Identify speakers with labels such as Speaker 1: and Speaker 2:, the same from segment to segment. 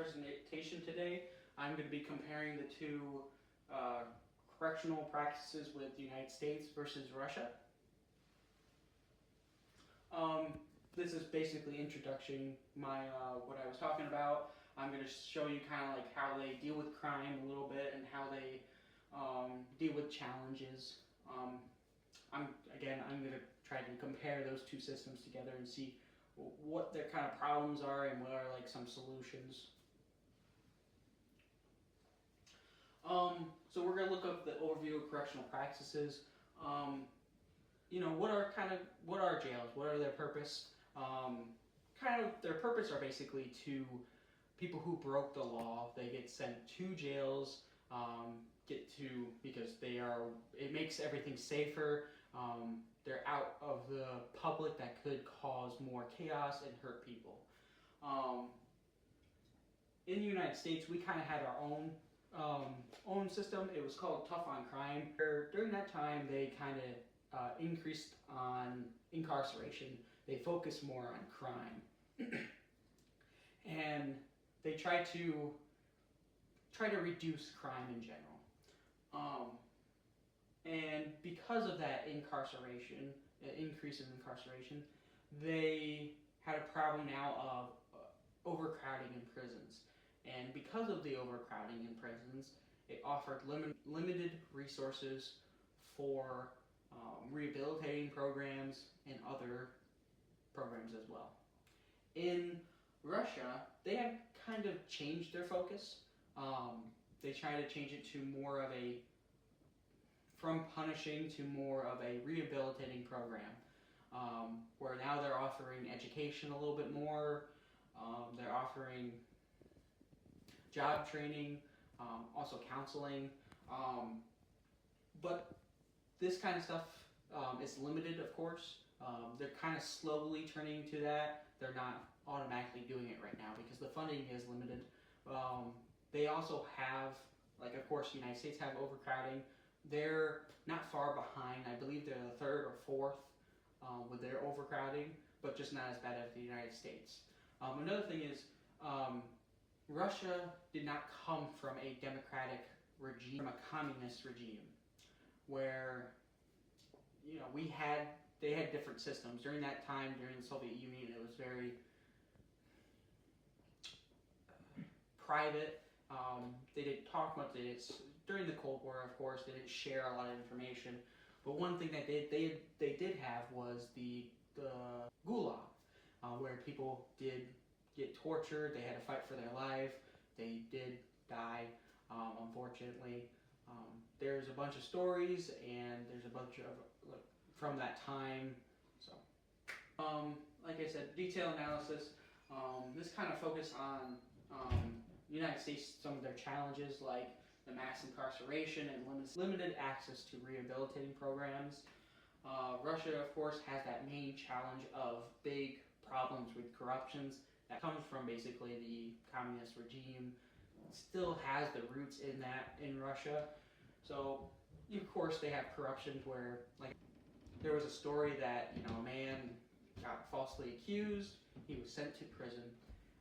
Speaker 1: presentation today, I'm going to be comparing the two correctional practices with the United States versus Russia. This is basically introducing my what I was talking about. I'm going to show you kind of like how they deal with crime a little bit and how they deal with challenges. I'm going to try to compare those two systems together and see what their kind of problems are and what are like some solutions. So we're going to look up the overview of correctional practices. What are jails? What are their purpose? Their purpose are basically to people who broke the law. They get sent to jails, because it makes everything safer. They're out of the public that could cause more chaos and hurt people. In the United States, we kind of had our own system. It was called Tough on Crime. During that time, they kind of increased on incarceration. They focused more on crime, and they try to reduce crime in general. And because of that increase in incarceration, they had a problem now of overcrowding in prisons. And because of the overcrowding in prisons, it offered limited resources for rehabilitating programs and other programs as well. In Russia, they have kind of changed their focus. They try to change it to more of from punishing to more of a rehabilitating program, where now they're offering education a little bit more. They're offering job training, also counseling, but this kind of stuff is limited, of course. They're kind of slowly turning to that. They're not automatically doing it right now because the funding is limited. They also have, of course, the United States have overcrowding. They're not far behind. I believe they're the third or fourth with their overcrowding, but just not as bad as the United States. Another thing is, Russia did not come from a democratic regime, from a communist regime, where they had different systems. During that time, during the Soviet Union, it was very private. They didn't talk much. During the Cold War, of course, they didn't share a lot of information. But one thing that they did have was the Gulag, where people did get tortured. They had to fight for their life. They did die, unfortunately. There's a bunch of stories, and there's a bunch of from that time. So, like I said, detailed analysis. This kind of focus on United States, some of their challenges like the mass incarceration and limited access to rehabilitating programs. Russia, of course, has that main challenge of big problems with corruptions that comes from basically the communist regime. It still has the roots in Russia. So, of course, they have corruptions where, there was a story that a man got falsely accused. He was sent to prison,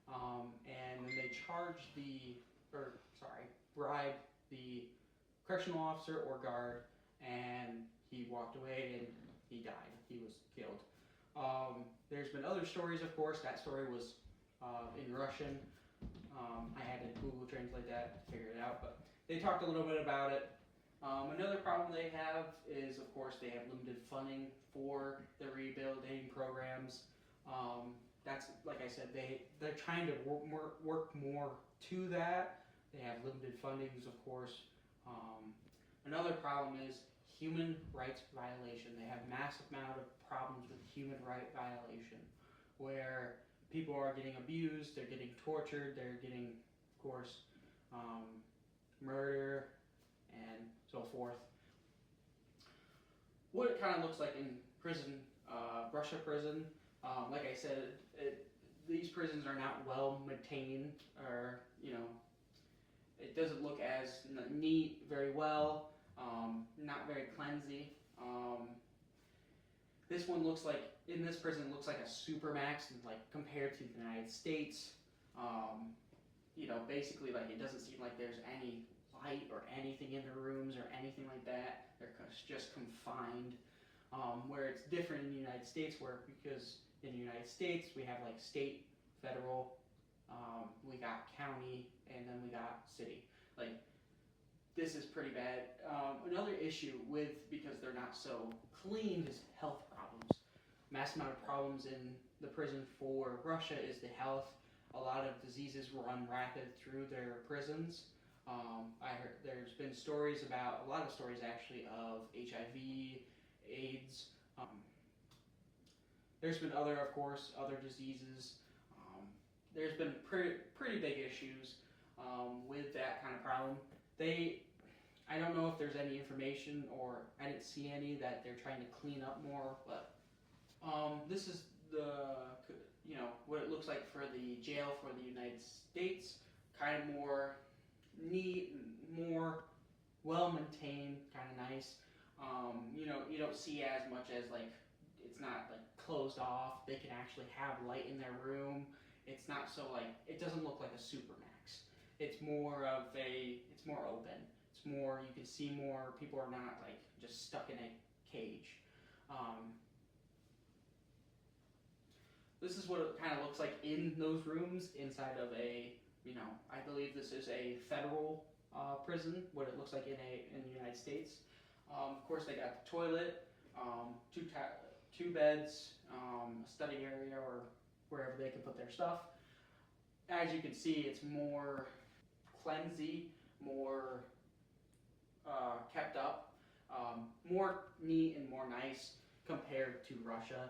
Speaker 1: and then they bribed the correctional officer or guard, and he walked away and he died. He was killed. There's been other stories, of course. That story was in Russian. I had to Google translate that to figure it out, but they talked a little bit about it. Another problem they have is, of course, they have limited funding for the rehabilitating programs. That's, like I said, they're trying to work more to that. They have limited fundings, of course. Another problem is human rights violation. They have massive amount of problems with human right violation, where people are getting abused, they're getting tortured, they're getting, of course, murder, and so forth. What it kind of looks like in prison, Russia prison, like I said, these prisons are not well maintained, or it doesn't look as neat very well, not very cleansy. This one looks like, in this prison, it looks like a supermax, compared to the United States. basically like it doesn't seem like there's any light or anything in the rooms or anything like that. They're just confined. Where it's different in the United States, because in the United States we have like state, federal, we got county, and then we got city. Like, this is pretty bad. Another issue because they're not so clean, is health problems. Mass amount of problems in the prison for Russia is the health. A lot of diseases run rapid through their prisons. I heard there's been a lot of stories actually, of HIV, AIDS. There's been other diseases. There's been pretty big issues with that kind of problem. I don't know if there's any information, or I didn't see any, that they're trying to clean up more, but this is what it looks like for the jail for the United States. Kind of more neat, more well maintained, kind of nice. You don't see as much as like, it's not like closed off. They can actually have light in their room. It's not so like, it doesn't look like a supermax. It's more open. It's more, you can see more. People are not like just stuck in a cage. This is what it kind of looks like in those rooms inside of I believe this is a federal prison, what it looks like in the United States. Of course, they got the toilet, two beds, a study area, or wherever they can put their stuff. As you can see, it's more cleansy, more kept up, more neat and more nice compared to Russia.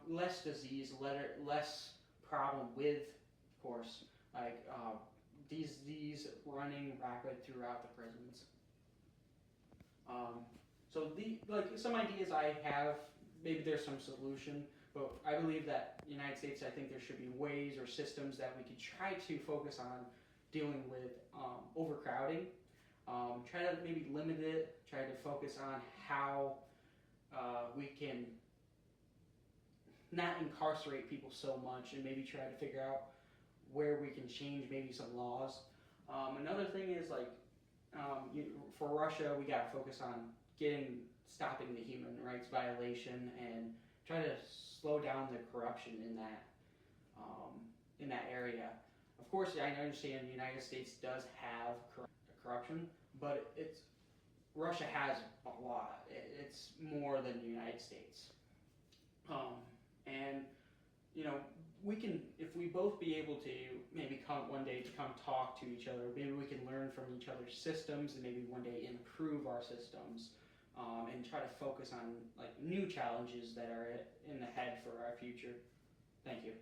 Speaker 1: Less disease, less problem with, of course, like disease running rapid throughout the prisons. Some ideas I have, maybe there's some solution, but I believe that in the United States, I think there should be ways or systems that we could try to focus on dealing with overcrowding. Try to maybe limit it, try to focus on how we can not incarcerate people so much, and maybe try to figure out where we can change maybe some laws. Another thing is for Russia, we got to focus on stopping the human rights violation and try to slow down the corruption in that area. Of course, I understand the United States does have corruption, but Russia has a lot. It's more than the United States. And we can, if we both be able to maybe one day to come talk to each other, maybe we can learn from each other's systems and maybe one day improve our systems, and try to focus on like new challenges that are in the head for our future. Thank you.